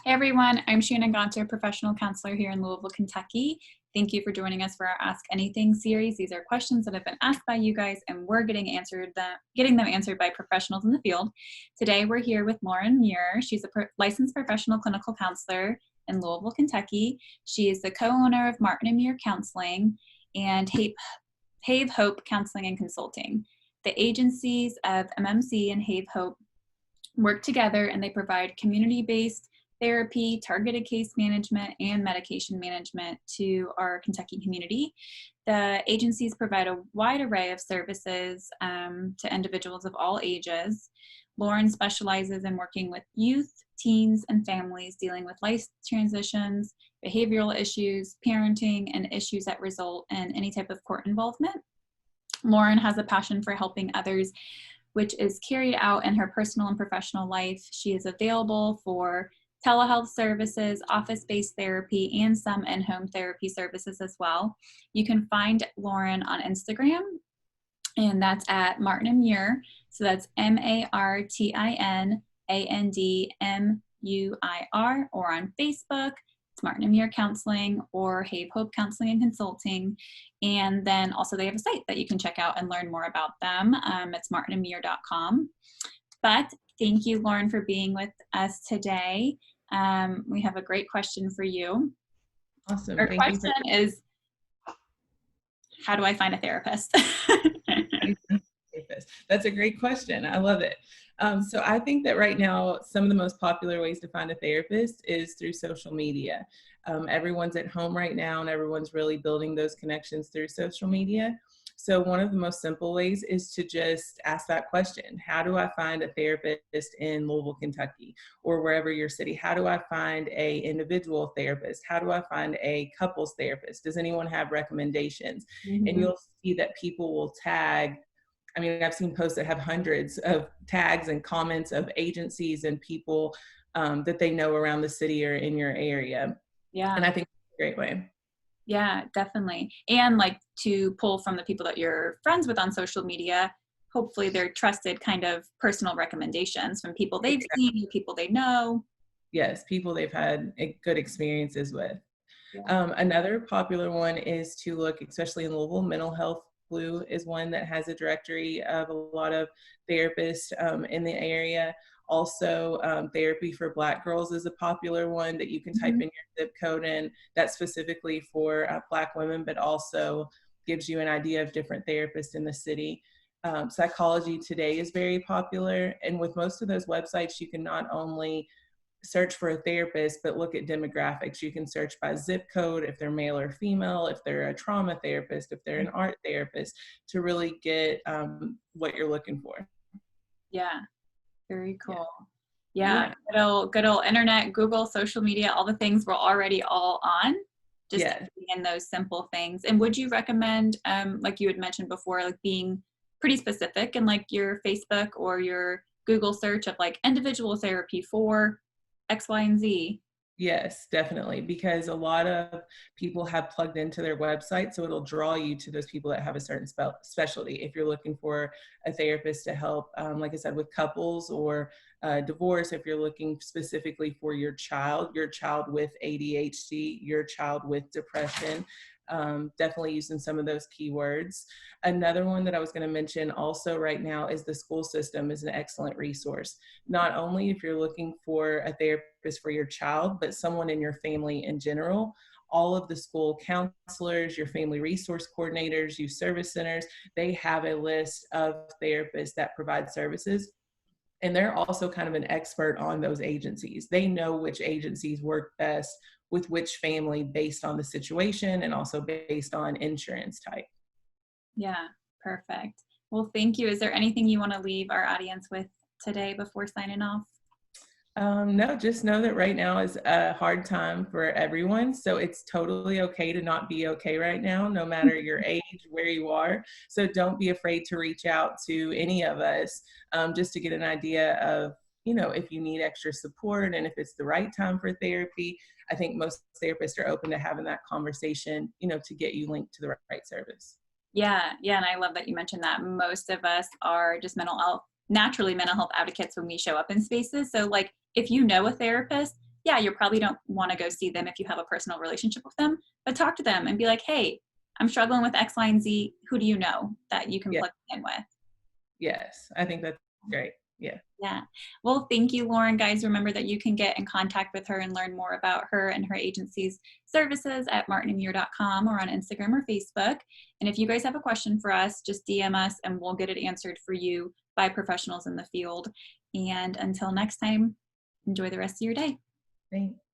Hey everyone, I'm Shannon Gonter, professional counselor here in Louisville, Kentucky. Thank you for joining us for our Ask Anything series. These are questions that have been asked by you guys and we're getting them answered by professionals in the field. Today we're here with Lauren Muir. She's a licensed professional clinical counselor in Louisville, Kentucky. She is the co-owner of Martin & Muir Counseling and Have Hope Counseling and Consulting. The agencies of MMC and Have Hope work together and they provide community-based therapy, targeted case management, and medication management to our Kentucky community. The agencies provide a wide array of services to individuals of all ages. Lauren specializes in working with youth, teens, and families dealing with life transitions, behavioral issues, parenting, and issues that result in any type of court involvement. Lauren has a passion for helping others, which is carried out in her personal and professional life. She is available for telehealth services, office-based therapy, and some in-home therapy services as well. You can find Lauren on Instagram, and that's at Martin & Muir. So that's MartinandMuir, or on Facebook, it's Martin & Muir Counseling or Have Hope Counseling and Consulting. And then also they have a site that you can check out and learn more about them. It's martinandmuir.com. But thank you, Lauren, for being with us today. We have a great question for you. Awesome. Our question is, how do I find a therapist? That's a great question. I love it. So I think that right now, some of the most popular ways to find a therapist is through social media. Everyone's at home right now and everyone's really building those connections through social media. So one of the most simple ways is to just ask that question. How do I find a therapist in Louisville, Kentucky, or wherever your city? How do I find a individual therapist? How do I find a couples therapist? Does anyone have recommendations? Mm-hmm. And you'll see that people will tag. I mean, I've seen posts that have hundreds of tags and comments of agencies and people that they know around the city or in your area. Yeah. And I think it's a great way. Yeah, definitely. And like to pull from the people that you're friends with on social media, hopefully they're trusted kind of personal recommendations from people they've seen, people they know. Yes, people they've had good experiences with. Yeah. Another popular one is to look, especially in Louisville, Mental Health Blue is one that has a directory of a lot of therapists in the area. Also, Therapy for Black Girls is a popular one that you can type in your zip code in. That's specifically for Black women, but also gives you an idea of different therapists in the city. Psychology Today is very popular. And with most of those websites, you can not only search for a therapist, but look at demographics. You can search by zip code, if they're male or female, if they're a trauma therapist, if they're an art therapist, to really get what you're looking for. Yeah, very cool. Yeah. Good old internet, Google, social media, all the things we're already all on. Just in those simple things. And would you recommend, like you had mentioned before, like being pretty specific in like your Facebook or your Google search of like individual therapy for X, Y, and Z? Yes, definitely, because a lot of people have plugged into their website, so it'll draw you to those people that have a certain specialty. If you're looking for a therapist to help, like I said, with couples or divorce, if you're looking specifically for your child with ADHD, your child with depression, definitely using some of those keywords. Another one that I was going to mention also right now is the school system is an excellent resource. Not only if you're looking for a therapist for your child, but someone in your family in general. All of the school counselors, your family resource coordinators, youth service centers, they have a list of therapists that provide services. And they're also kind of an expert on those agencies. They know which agencies work best with which family based on the situation and also based on insurance type. Yeah, perfect. Well, thank you. Is there anything you want to leave our audience with today before signing off? No, just know that right now is a hard time for everyone. So it's totally okay to not be okay right now, no matter your age, where you are. So don't be afraid to reach out to any of us just to get an idea of, if you need extra support and if it's the right time for therapy. I think most therapists are open to having that conversation, to get you linked to the right service. Yeah. And I love that you mentioned that. Most of us are just naturally mental health advocates when we show up in spaces. So like, if you know a therapist, yeah, you probably don't want to go see them if you have a personal relationship with them, but talk to them and be like, hey, I'm struggling with X, Y, and Z. Who do you know that you can Yeah. plug in with? Yes. I think that's great. Yeah. Yeah. Well, thank you, Lauren. Guys, remember that you can get in contact with her and learn more about her and her agency's services at martinandmuir.com or on Instagram or Facebook. And if you guys have a question for us, just DM us and we'll get it answered for you by professionals in the field. And until next time, enjoy the rest of your day. Thanks.